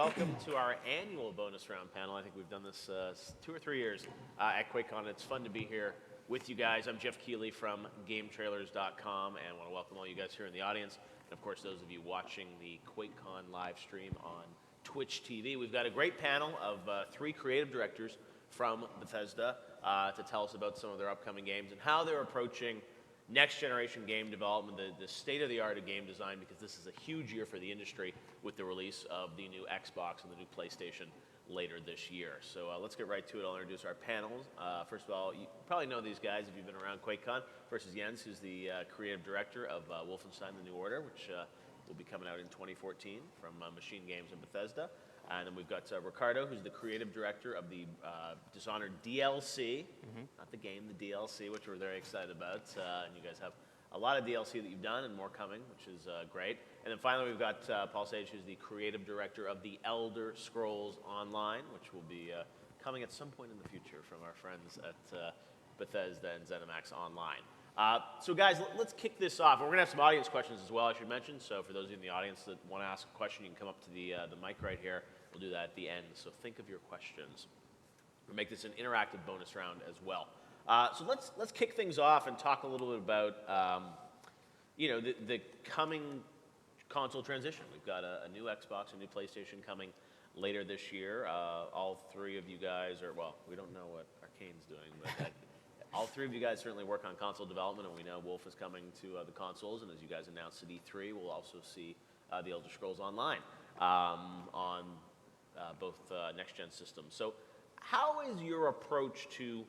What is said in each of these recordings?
welcome to our annual bonus round panel. I think we've done this 2 or 3 years at QuakeCon. It's fun to be here with you guys. I'm Jeff Keighley from GameTrailers.com, and I want to welcome all you guys here in the audience, and of course those of you watching the QuakeCon live stream on Twitch TV. We've got a great panel of 3 creative directors from Bethesda to tell us about some of their upcoming games and how they're approaching next generation game development, the state of the art of game design, because this is a huge year for the industry with the release of the new Xbox and the new PlayStation later this year. So let's get right to it. I'll introduce our panels. First of all, you probably know these guys if you've been around QuakeCon. First is Jens, who's the creative director of Wolfenstein: The New Order, which will be coming out in 2014 from Machine Games and Bethesda. And then we've got Ricardo, who's the creative director of the Dishonored DLC, not the game, the DLC, which we're very excited about. And you guys have a lot of DLC that you've done and more coming, which is great. And then finally, we've got Paul Sage, who's the creative director of the Elder Scrolls Online, which will be coming at some point in the future from our friends at Bethesda and ZeniMax Online. So guys, let's kick this off. We're going to have some audience questions as well, I should mention. So for those of you in the audience that want to ask a question, you can come up to the mic right here. We'll do that at the end. So think of your questions. We'll make this an interactive bonus round as well. So let's kick things off and talk a little bit about the coming console transition. We've got a new Xbox, a new PlayStation coming later this year. All 3 of you guys are, well, we don't know what Arcane's doing, but all 3 of you guys certainly work on console development, and we know Wolf is coming to the consoles, and as you guys announced at E3, we'll also see the Elder Scrolls Online on both next-gen systems. So how is your approach to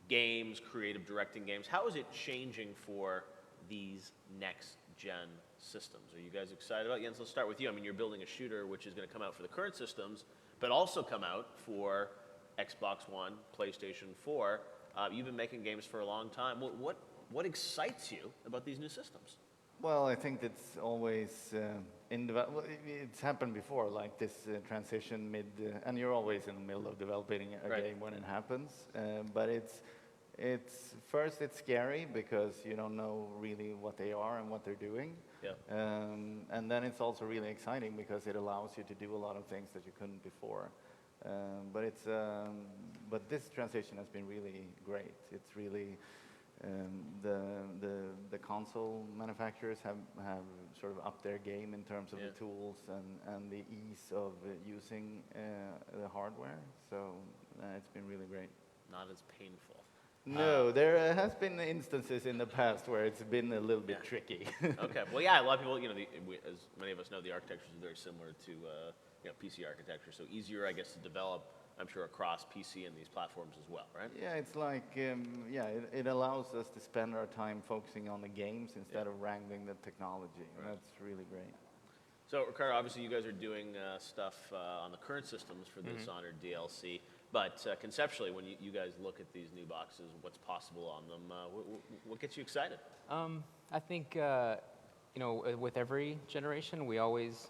games, creative directing games, how is it changing for these next-gen systems? Are you guys excited about it? Jens, let's start with you. I mean, you're building a shooter which is going to come out for the current systems, but also come out for Xbox One, PlayStation 4. You've been making games for a long time. What excites you about these new systems? Well, I think it's always it's happened before, like this transition and you're always in the middle of developing a game when it happens. But it's scary because you don't know really what they are and what they're doing. Yeah. And then it's also really exciting because it allows you to do a lot of things that you couldn't before. But this transition has been really great. It's really the console manufacturers have sort of upped their game in terms of the tools and the ease of using the hardware. So it's been really great. Not as painful. No, there has been instances in the past where it's been a little bit tricky. Okay. Well, yeah, a lot of people, as many of us know, the architecture is very similar to PC architecture, so easier, I guess, to develop, I'm sure, across PC and these platforms as well, right? Yeah, it's like, it allows us to spend our time focusing on the games instead of wrangling the technology. Right. That's really great. So, Ricardo, obviously you guys are doing stuff on the current systems for the Dishonored DLC, but conceptually, when you guys look at these new boxes, what's possible on them, what gets you excited? I think, with every generation, we always,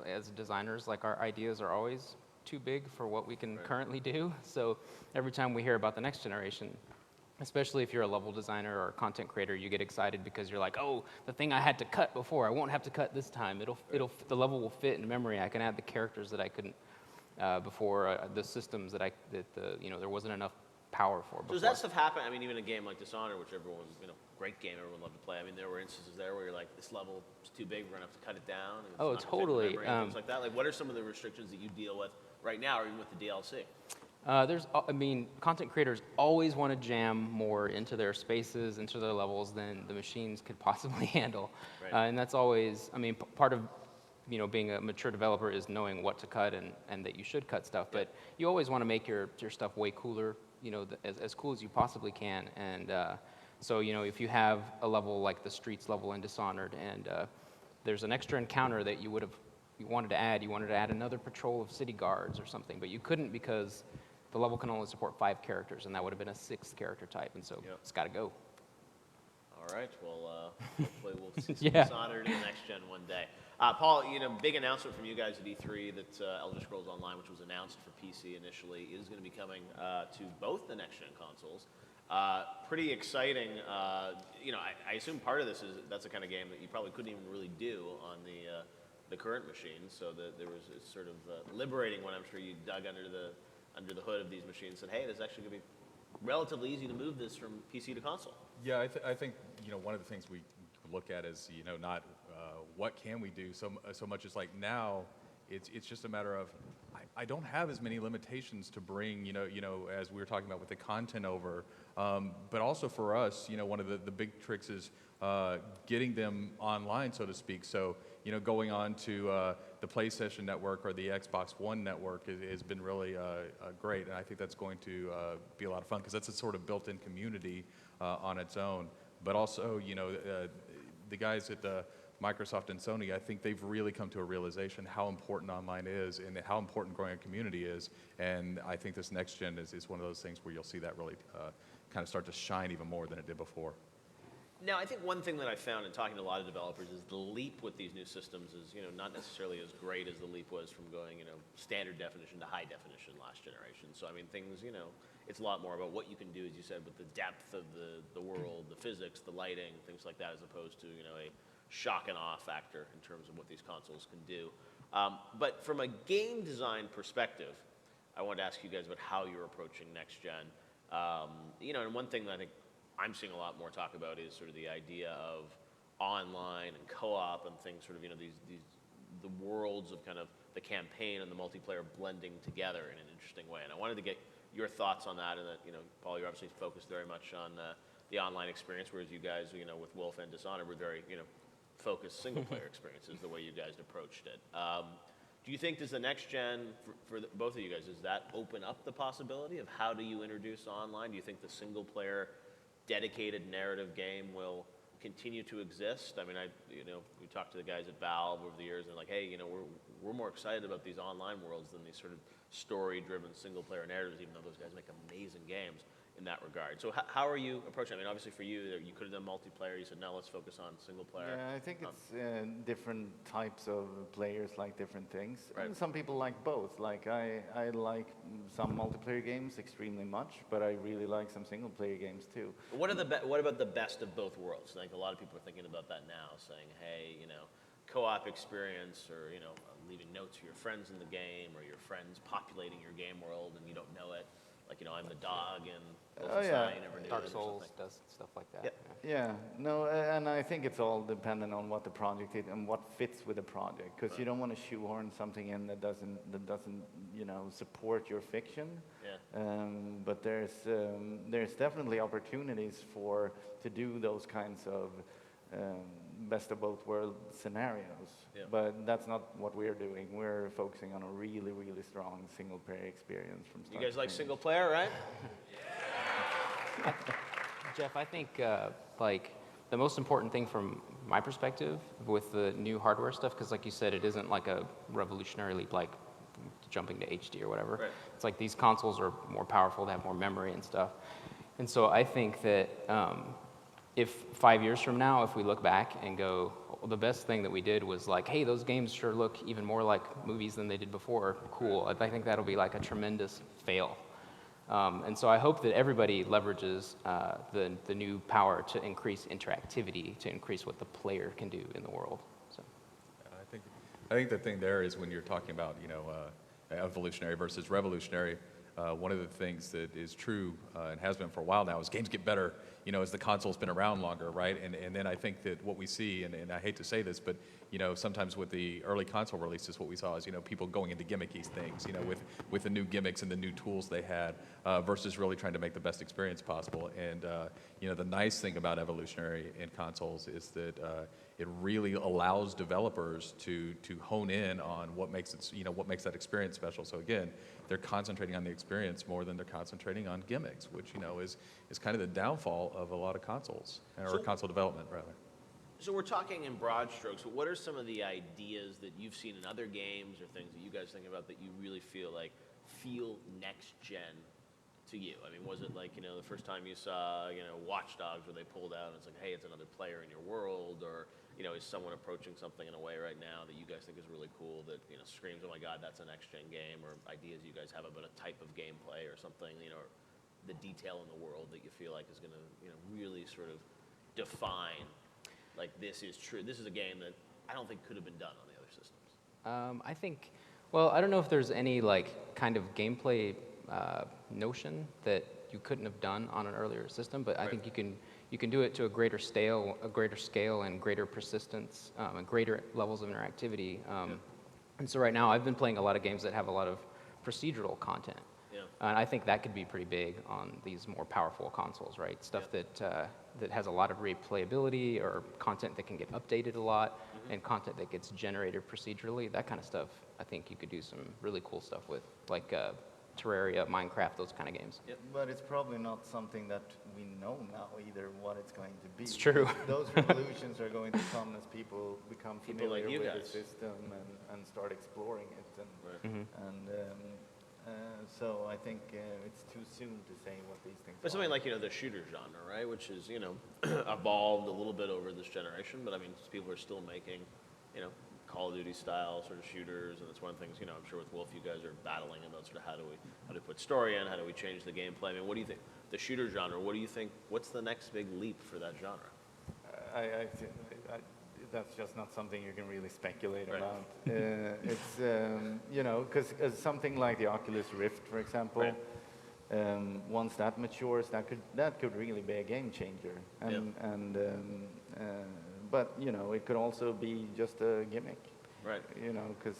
as designers, like our ideas are always too big for what we can currently do. So every time we hear about the next generation, especially if you're a level designer or a content creator, you get excited because you're like, oh, the thing I had to cut before, I won't have to cut this time. The level will fit in memory. I can add the characters that I couldn't before, the systems that there wasn't enough power for before. So does that stuff happen? I mean, even a game like Dishonored, which everyone, great game, everyone loved to play. I mean, there were instances there where you're like, this level is too big, we're gonna have to cut it down. And oh, totally. Things like that. Like, what are some of the restrictions that you deal with right now, or even with the DLC? Content creators always want to jam more into their spaces, into their levels than the machines could possibly handle. Right. And that's always, part of, being a mature developer is knowing what to cut and that you should cut stuff. But you always want to make your stuff way cooler, as cool as you possibly can. And so, if you have a level like the Streets level in Dishonored, and there's an extra encounter that you wanted to add another patrol of city guards or something, but you couldn't because the level can only support 5 characters, and that would have been a 6th character type, and so it's got to go. All right, well, hopefully we'll see some Dishonored in the next gen one day. Paul, big announcement from you guys at E3 that Elder Scrolls Online, which was announced for PC initially, is going to be coming to both the next-gen consoles. Pretty exciting. I assume part of this is that's the kind of game that you probably couldn't even really do on the current machines, so that there was it's sort of liberating when I'm sure you dug under the hood of these machines and said, hey, this is actually going to be relatively easy to move this from PC to console. Yeah, I think one of the things we look at is not what can we do so much as like now it's just a matter of I don't have as many limitations to bring as we were talking about with the content over, but also for us one of the big tricks is getting them online, so to speak. So going on to the PlayStation Network or the Xbox One Network has been really great, and I think that's going to be a lot of fun because that's a sort of built-in community on its own. But also, the guys at Microsoft and Sony, I think they've really come to a realization how important online is and how important growing a community is. And I think this next gen is one of those things where you'll see that really kind of start to shine even more than it did before. Now, I think one thing that I found in talking to a lot of developers is the leap with these new systems is, not necessarily as great as the leap was from going, standard definition to high definition last generation. So, I mean, things, it's a lot more about what you can do, as you said, with the depth of the world, the physics, the lighting, things like that, as opposed to, a shock and awe factor in terms of what these consoles can do. But from a game design perspective, I wanted to ask you guys about how you're approaching next gen. And one thing that I think I'm seeing a lot more talk about is sort of the idea of online and co-op and things, sort of, the worlds of kind of the campaign and the multiplayer blending together in an interesting way. And I wanted to get your thoughts on that, and that, Paul, you're obviously focused very much on the online experience, whereas you guys, with Wolf and Dishonored were very, focused single-player experiences, the way you guys approached it. Do you think does the next gen, for both of you guys, does that open up the possibility of how do you introduce online? Do you think the single-player dedicated narrative game will continue to exist? I mean, we talked to the guys at Valve over the years, and like, hey, we're more excited about these online worlds than these sort of story-driven single-player narratives, even though those guys make amazing games in that regard. So how are you approaching it? I mean, obviously for you could have done multiplayer. You said, no, let's focus on single-player. Yeah, I think it's different types of players like different things. Right. And some people like both. Like I like some multiplayer games extremely much, but I really like some single-player games too. What about the best of both worlds? I think a lot of people are thinking about that now, saying, hey, co-op experience, or leaving notes for your friends in the game, or your friends populating your game world and you don't know it. Like, I'm the dog and yeah. you never knew Dark it or Souls something. does stuff like that. Yep. Yeah, no, and I think it's all dependent on what the project is and what fits with the project, because you don't want to shoehorn something in that doesn't support your fiction. Yeah. But there's definitely opportunities to do those kinds of best of both world scenarios. Yeah. But that's not what we're doing. We're focusing on a really, really strong single player experience from start You guys to like finish. single player, right? Jeff, I think like the most important thing from my perspective with the new hardware stuff, because like you said, it isn't like a revolutionary leap like jumping to HD or whatever. Right. It's like these consoles are more powerful, they have more memory and stuff. And so I think that if 5 years from now, if we look back and go, well, the best thing that we did was like, hey, those games sure look even more like movies than they did before, cool. I think that'll be like a tremendous fail. And so I hope that everybody leverages the new power to increase interactivity, to increase what the player can do in the world. So. I think the thing there is when you're talking about evolutionary versus revolutionary. One of the things that is true and has been for a while now is games get better, as the console's been around longer, right? And then I think that what we see, and I hate to say this, but sometimes with the early console releases, what we saw is people going into gimmicky things, with the new gimmicks and the new tools they had, versus really trying to make the best experience possible. And the nice thing about evolutionary in consoles is that it really allows developers to hone in on what makes it, what makes that experience special. So again, they're concentrating on the experience more than they're concentrating on gimmicks, which is kind of the downfall of a lot of consoles, or console development rather. So we're talking in broad strokes, but what are some of the ideas that you've seen in other games or things that you guys think about that you really feel next gen to you? I mean, was it like, the first time you saw, Watch Dogs, where they pulled out and it's like, hey, it's another player in your world, or, is someone approaching something in a way right now that you guys think is really cool that, screams, oh my God, that's a next gen game, or ideas you guys have about a type of gameplay or something, or the detail in the world that you feel like is going to, really sort of define, like, this is true. This is a game that I don't think could have been done on the other systems. I think, well, I don't know if there's any like kind of gameplay notion that you couldn't have done on an earlier system, but I think you can do it to a greater scale, and greater persistence, and greater levels of interactivity. And so right now, I've been playing a lot of games that have a lot of procedural content. Yeah. And I think that could be pretty big on these more powerful consoles, right? Stuff that has a lot of replayability, or content that can get updated a lot, and content that gets generated procedurally. That kind of stuff, I think you could do some really cool stuff with, like Terraria, Minecraft, those kind of games. Yeah, but it's probably not something that we know now either what it's going to be. It's true. Those revolutions are going to come as people become People like familiar you with guys. the system and start exploring it. And, so I think it's too soon to say what these things But are. something like, the shooter genre, right, which is, evolved a little bit over this generation, but I mean, people are still making, Call of Duty style sort of shooters, and that's one of the things, I'm sure with Wolf you guys are battling about sort of how do we put story in, how do we change the gameplay. I mean, what do you think? The shooter genre, what do you think, what's the next big leap for that genre? That's just not something you can really speculate Right. about. It's, because something like the Oculus Rift, for example, once that matures, that could really be a game changer. But, it could also be just a gimmick. Right. Because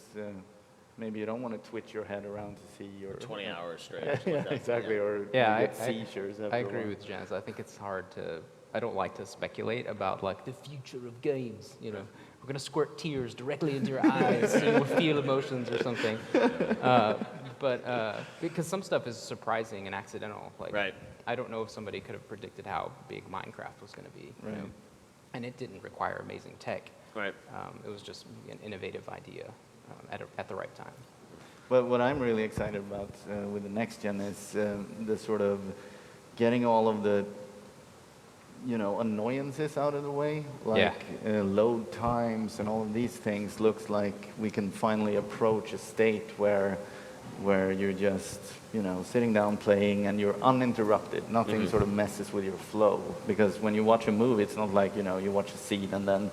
maybe you don't want to twitch your head around to see your... 20 hours straight. or something Yeah, like that. exactly, or you Yeah, get seizures after I a agree while. with Jens. I think it's hard to, I don't like to speculate about like the future of games, We're going to squirt tears directly into your eyes so you'll feel emotions or something. But because some stuff is surprising and accidental. Like, Right. I don't know if somebody could have predicted how big Minecraft was going to be. Right. And it didn't require amazing tech. Right. It was just an innovative idea at the right time. But what I'm really excited about with the next gen is the sort of getting all of the, annoyances out of the way, like load times and all of these things. Looks like we can finally approach a state where you're just, sitting down playing and you're uninterrupted. Nothing sort of messes with your flow. Because when you watch a movie, it's not like, you watch a scene and then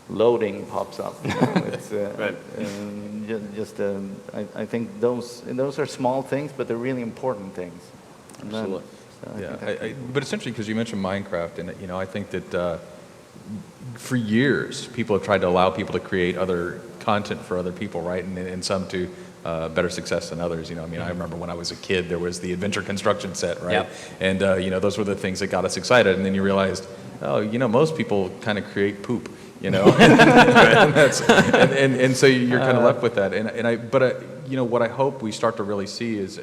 loading pops up. It's Right. I think those are small things, but they're really important things. And then- Absolutely. so I Yeah, think that- but it's interesting because you mentioned Minecraft, and I think that for years people have tried to allow people to create other content for other people, right? And some to better success than others. I remember when I was a kid, there was the adventure construction set, right? Yep. And those were the things that got us excited. And then you realized, most people kind of create poop. And, and so you're kind of left with that. But what I hope we start to really see is,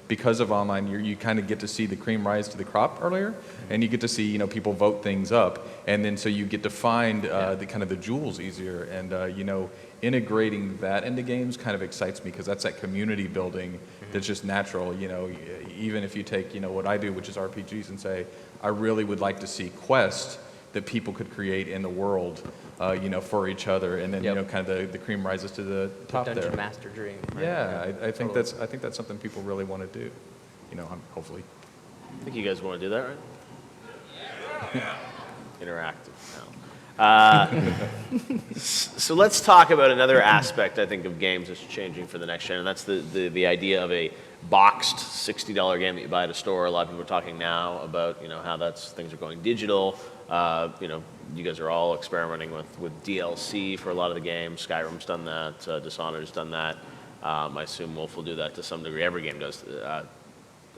because of online, you kind of get to see the cream rise to the crop earlier, and you get to see, people vote things up, and then so you get to find the kind of the jewels easier, and integrating that into games kind of excites me because that's that community building that's just natural. Even if you take what I do, which is RPGs, and say I really would like to see quests that people could create in the world, for each other, and then kind of the cream rises to the top Dungeon there. Master dream. Right? Yeah, I think Totally. that's something people really want to do. Hopefully. I think you guys want to do that, right? Interactive now. So let's talk about another aspect, I think, of games that's changing for the next gen, and that's the idea of a boxed $60 game that you buy at a store. A lot of people are talking now about how things are going digital. You guys are all experimenting with DLC for a lot of the games. Skyrim's done that. Dishonored's done that. I assume Wolf will do that to some degree. Every game does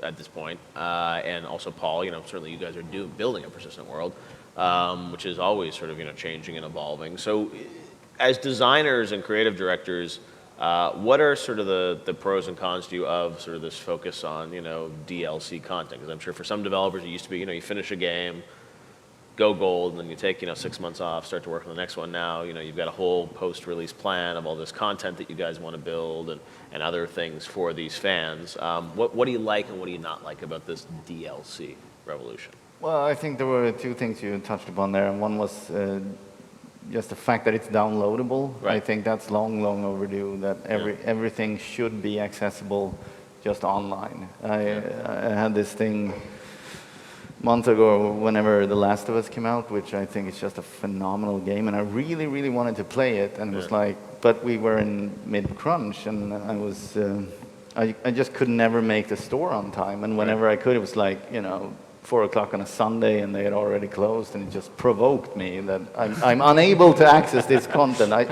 at this point. And also Paul, certainly you guys are building a persistent world, which is always sort of changing and evolving. So as designers and creative directors, what are sort of the pros and cons to you of sort of this focus on DLC content? Because I'm sure for some developers it used to be you finish a game, go gold, and then you take 6 months off, start to work on the next one. Now you've got a whole post-release plan of all this content that you guys want to build and other things for these fans. What do you like and what do you not like about this DLC revolution? Well, I think there were two things you touched upon there, and one was just the fact that it's downloadable. Right. I think that's long overdue, that everything should be accessible just online. I had this thing month ago, whenever The Last of Us came out, which I think is just a phenomenal game, and I really, really wanted to play it, and it was like, but we were in mid-crunch, and I was, I just could never make the store on time, and whenever I could, it was like, 4 o'clock on a Sunday, and they had already closed, and it just provoked me that I'm unable to access this content.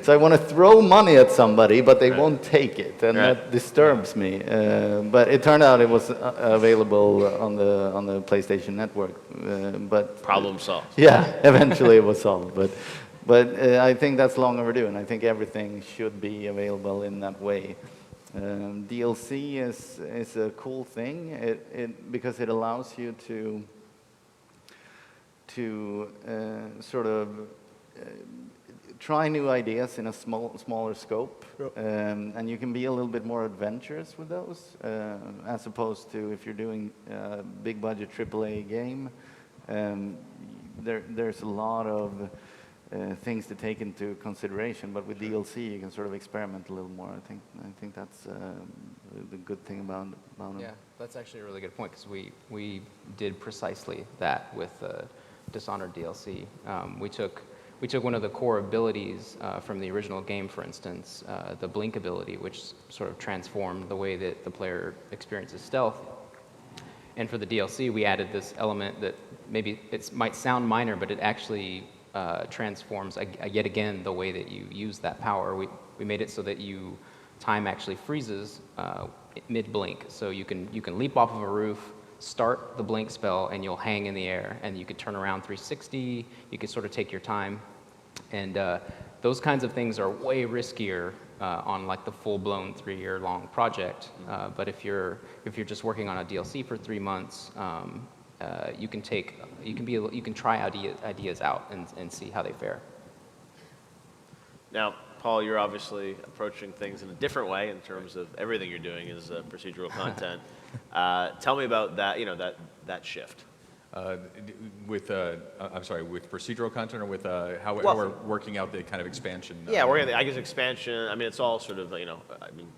So I want to throw money at somebody, but they won't take it, and that disturbs me. But it turned out it was available on the PlayStation Network. But Problem solved. yeah, eventually it was solved. But I think that's long overdue, and I think everything should be available in that way. DLC is a cool thing because it allows you to sort of try new ideas in a smaller scope, and you can be a little bit more adventurous with those, as opposed to if you're doing a big budget AAA game. There's a lot of things to take into consideration, but with DLC you can sort of experiment a little more. I think that's the good thing about it. Yeah, that's actually a really good point, because we did precisely that with Dishonored DLC. We took one of the core abilities from the original game, for instance, the blink ability, which sort of transformed the way that the player experiences stealth. And for the DLC, we added this element that maybe it might sound minor, but it actually transforms yet again the way that you use that power. We made it so that time actually freezes mid-blink, so you can leap off of a roof, start the blink spell, and you'll hang in the air, and you could turn around 360. You could sort of take your time, and those kinds of things are way riskier on like the full-blown 3-year-long project. But if you're just working on a DLC for 3 months, you can try ideas out and see how they fare. Now, Paul, you're obviously approaching things in a different way in terms of everything you're doing is procedural content. Tell me about that. That shift. With procedural content, or with how we're working out the kind of expansion? Yeah, I guess expansion. I mean, it's all sort of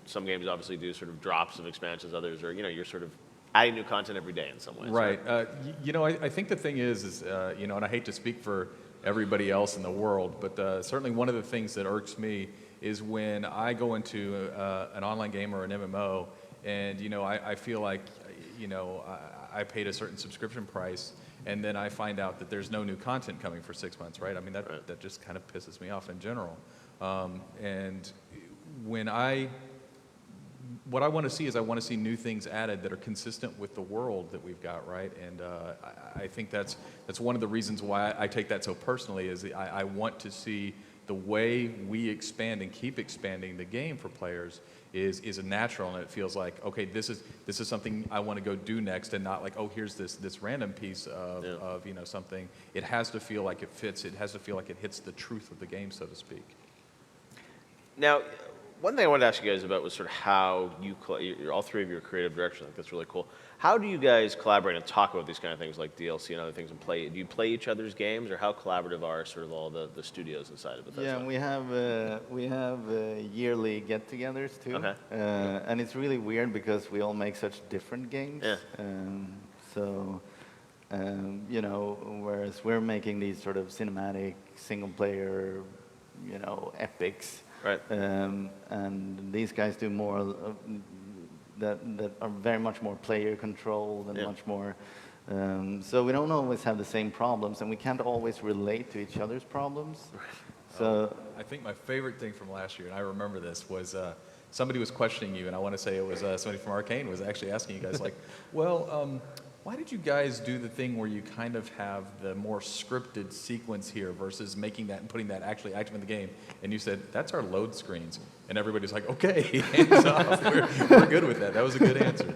some games obviously do sort of drops of expansions. Others are you're sort of adding new content every day in some ways. Right. I think the thing is and I hate to speak for everybody else in the world, but certainly one of the things that irks me is when I go into an online game or an MMO, and I feel like I paid a certain subscription price, and then I find out that there's no new content coming for 6 months, right? I mean, that just kind of pisses me off in general. And what I want to see is I want to see new things added that are consistent with the world that we've got, right? And I think that's one of the reasons why I take that so personally, is I want to see the way we expand and keep expanding the game for players is a natural, and it feels like, okay, this is something I want to go do next, and not like, oh, here's this random piece of something. It has to feel like it fits. It has to feel like it hits the truth of the game, so to speak. Now, one thing I wanted to ask you guys about was sort of how all three of your creative directions. I think that's really cool. How do you guys collaborate and talk about these kind of things like DLC and other things and play? Do you play each other's games, or how collaborative are sort of all the studios inside of it? Yeah, we have yearly get-togethers too. Okay. And it's really weird because we all make such different games. Yeah. Whereas we're making these sort of cinematic single-player, epics. Right. And these guys do more that are very much more player controlled and much more. So we don't always have the same problems, and we can't always relate to each other's problems. So I think my favorite thing from last year, and I remember this, was somebody was questioning you, and I want to say it was somebody from Arcane was actually asking you guys, like, well, why did you guys do the thing where you kind of have the more scripted sequence here versus making that and putting that actually active in the game? And you said, that's our load screens. And everybody's like, okay, hands off. We're good with that. That was a good answer.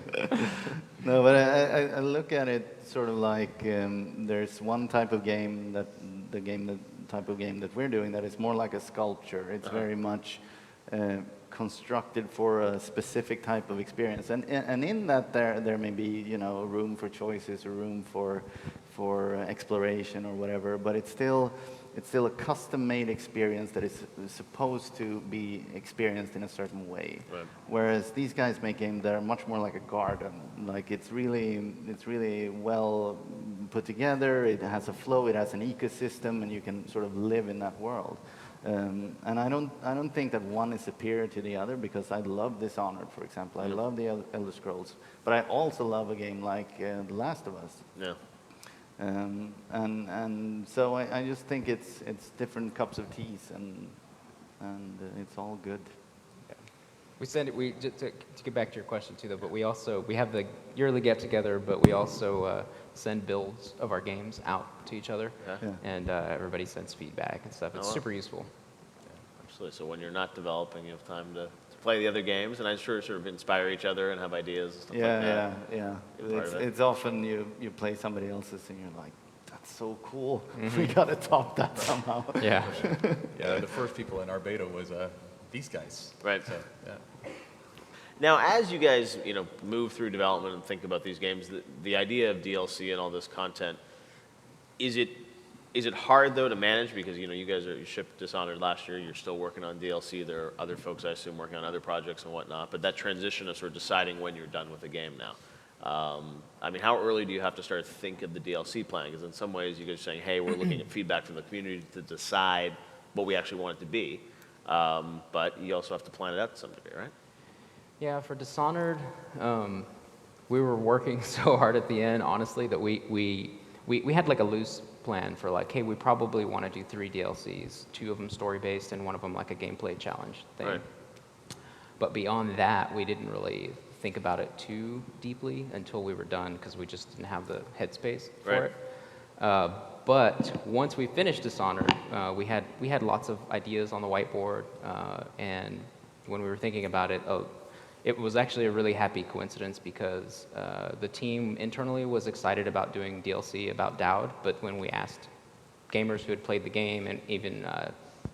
No, but I look at it sort of like there's one type of game the type of game that we're doing that is more like a sculpture. It's very much constructed for a specific type of experience, and in that there may be room for choices or room for for exploration or whatever, but it's still a custom-made experience that is supposed to be experienced in a certain way. Right. Whereas these guys make games that are much more like a garden. Like it's really well put together. It has a flow. It has an ecosystem, and you can sort of live in that world. And I don't think that one is superior to the other, because I love Dishonored, for example. I love the Elder Scrolls, but I also love a game like The Last of Us. Yeah. And so I just think it's different cups of teas, and it's all good. We send it. We just to get back to your question too, though. But we have the yearly get together, but we also send builds of our games out to each other, and everybody sends feedback and stuff. It's super useful. Absolutely. So when you're not developing, you have time to play the other games, and I'm sure sort of inspire each other and have ideas and stuff like that. Yeah. It's often you play somebody else's and you're like, that's so cool. We gotta top that somehow. Yeah. Yeah, the first people in our beta was these guys. Right. So, yeah. Now, as you guys, move through development and think about these games, the idea of DLC and all this content, is it hard though to manage, because you guys you shipped Dishonored last year, you're still working on DLC, there are other folks I assume working on other projects and whatnot, but that transition of sort of deciding when you're done with the game now. I mean, how early do you have to start to think of the DLC plan? Because in some ways you guys are saying, hey, we're looking at feedback from the community to decide what we actually want it to be, but you also have to plan it out to some degree, right? Yeah, for Dishonored, we were working so hard at the end, honestly, that we had like a loose plan for like, hey, we probably want to do 3 DLCs, 2 of them story-based and 1 of them like a gameplay challenge thing. Right. But beyond that, we didn't really think about it too deeply until we were done, because we just didn't have the headspace for it. But once we finished Dishonored, we had lots of ideas on the whiteboard, and when we were thinking about it, it was actually a really happy coincidence, because the team internally was excited about doing DLC about Dowd, but when we asked gamers who had played the game, and even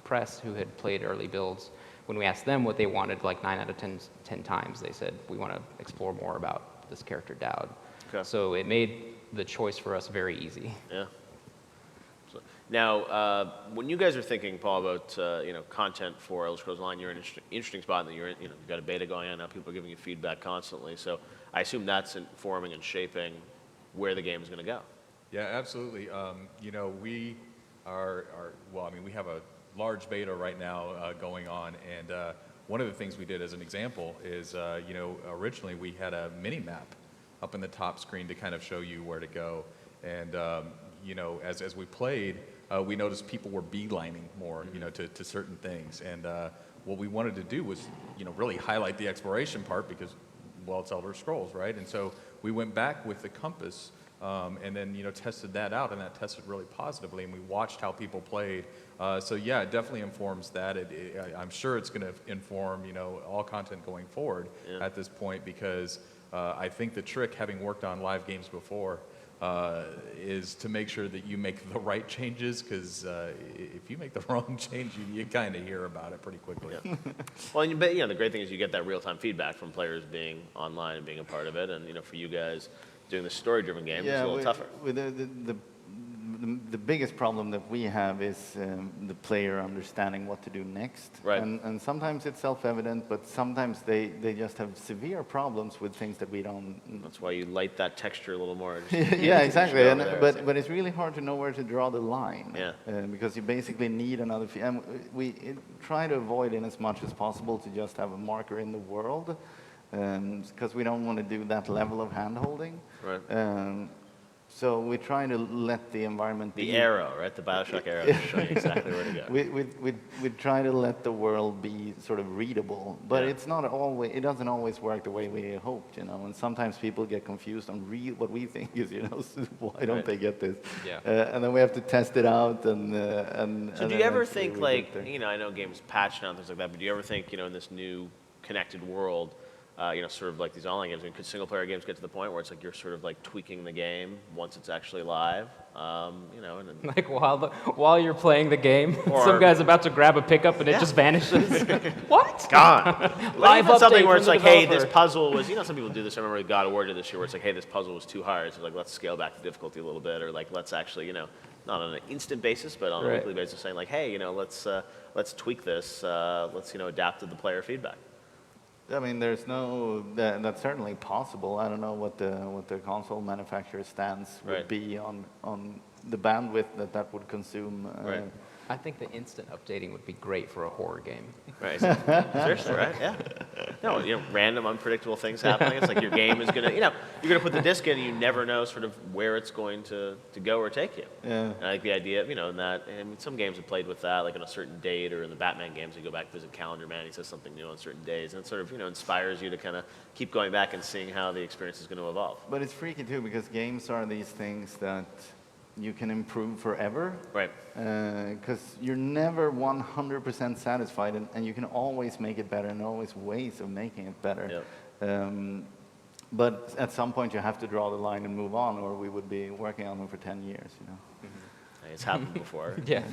press who had played early builds, when we asked them what they wanted, like 9 out of 10 times, they said, we want to explore more about this character Dowd. Okay. So it made the choice for us very easy. Yeah. So, now, when you guys are thinking, Paul, about content for Elder Scrolls Online, you're in an interesting spot that you're in. You've got a beta going on now. People are giving you feedback constantly. So I assume that's informing and shaping where the game is going to go. Yeah, absolutely. We are well, I mean, we have a large beta right now going on, and one of the things we did as an example is, originally we had a mini map up in the top screen to kind of show you where to go, and as we played, we noticed people were beelining more, to certain things, and what we wanted to do was, really highlight the exploration part, because, well, it's Elder Scrolls, right? And so we went back with the compass, and then tested that out, and that tested really positively, and we watched how people played. So yeah, it definitely informs that. I'm sure it's going to inform all content going forward at this point, because I think the trick, having worked on live games before, is to make sure that you make the right changes, because if you make the wrong change, you kind of hear about it pretty quickly. Yeah. Well, but the great thing is you get that real-time feedback from players being online and being a part of it, and for you guys doing the story-driven game, it's a little tougher. The biggest problem that we have is the player understanding what to do next. Right. And sometimes it's self-evident, but sometimes they just have severe problems with things that we don't. That's why you light that texture a little more. Yeah, exactly. And, but it's really hard to know where to draw the line. Yeah. Because you basically need another. And we try to avoid in as much as possible to just have a marker in the world, because we don't want to do that level of hand-holding. Right. So we try to let the environment The be. arrow, right? The Bioshock arrow to show you exactly where to go. We try to let the world be sort of readable, but Yeah. it's not always. It doesn't always work the way we hoped, And sometimes people get confused on what we think is, why don't Right. they get this? Yeah. And then we have to test it out, and. So do you ever think, like, I know games patch now and things like that, but do you ever think, in this new connected world, sort of like these online games, could single-player games get to the point where it's like you're sort of like tweaking the game once it's actually live? You know, and Like while you're playing the game, Or- some guy's about to grab a pickup and it just vanishes. What? gone. Live Even something update where from it's the like, hey, this developer. puzzle was, you know, some people do this. I remember God of War did this year where it's like, hey, this puzzle was too hard. So like, let's scale back the difficulty a little bit, or like, let's actually, you know, not on an instant basis, but on a Right. weekly basis, saying like, hey, you know, let's tweak this. Let's, you know, adapt to the player feedback. I mean, that's certainly possible. I don't know what the console manufacturer's stance would Right. be on the bandwidth that would consume. Right. I think the instant updating would be great for a horror game. Right. Seriously, right? Yeah. No, you know, random, unpredictable things happening. It's like your game is gonna, you know, you're gonna put the disc in, and you never know sort of where it's going to go or take you. Yeah. And I like the idea of, you know, in that, and some games have played with that, like on a certain date, or in the Batman games, you go back, visit Calendar Man, he says something new on certain days, and it sort of, you know, inspires you to kind of keep going back and seeing how the experience is going to evolve. But it's freaky too, because games are these things that you can improve forever. Right. Because you're never 100% satisfied, and you can always make it better, and always ways of making it better. Yep. But at some point, you have to draw the line and move on, or we would be working on them for 10 years. You know. It's happened before. Yeah.